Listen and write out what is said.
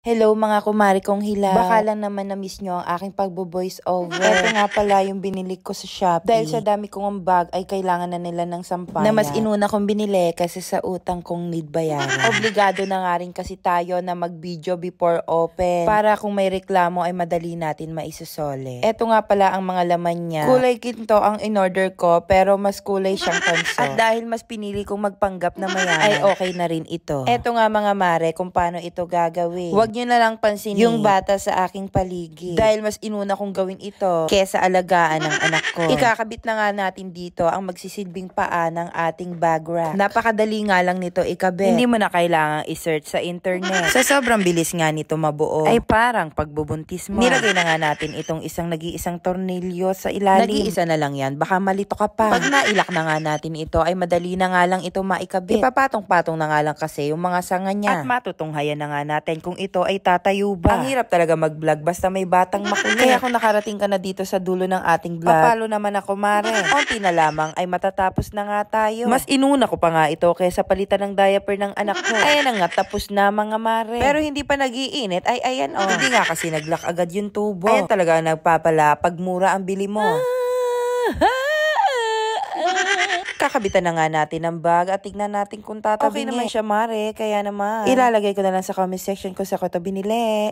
Hello mga kumari kong hila. Baka lang naman na-miss nyo ang aking pagbo-voice over. Ito nga pala yung binili ko sa Shopee. Dahil sa dami kong bag ay kailangan na nila ng sampayan. Na mas inuna kong binili kasi sa utang kong need bayaran. Obligado na nga rin kasi tayo na mag-video before open. Para kung may reklamo ay madali natin maisosole. Ito nga pala ang mga laman niya. Kulay ginto ang in-order ko pero mas kulay siyang tanso. At dahil mas pinili kong magpanggap na mayaman ay okay na rin ito. Ito nga mga mare kung paano ito gagawin. Huwag nyo na lang pansinin yung bata sa aking paligid. Dahil mas inuna kong gawin ito kesa alagaan ng anak ko. Ikakabit na nga natin dito ang magsisilbing paa ng ating bag rack. Napakadali nga lang nito ikabit. Hindi mo na kailangang i-search sa internet. Sa sobrang bilis nga nito mabuo, ay parang pagbubuntis mo. Nilagay na nga natin itong nag-iisang tornilyo sa ilalim. Nag-iisa na lang yan, baka malito ka pa. Pag nailak na nga natin ito, ay madali na nga lang ito maikabit. Ipapatong-patong na nga lang kasi yung mga sanga niya. At matutunghayan na nga natin kung ito ay tatayo ba. Ang hirap talaga mag-vlog basta may batang makulit. Kaya kung nakarating ka na dito sa dulo ng ating vlog, papalo naman ako mare. Konti na lamang ay matatapos na nga tayo. Mas inuna ko pa nga ito kaysa palitan ng diaper ng anak ko. Ayan na nga, tapos na mga mare. Pero hindi pa nagiinit, ay ayan oh. Hindi nga kasi naglock agad yung tubo. Ayan talaga nagpapala pag mura ang bili mo. Kakabitan na nga natin ang bag at tignan natin kung tatabi okay naman siya mare, kaya naman ilalagay ko na lang sa comment section kung sa ko ito binili.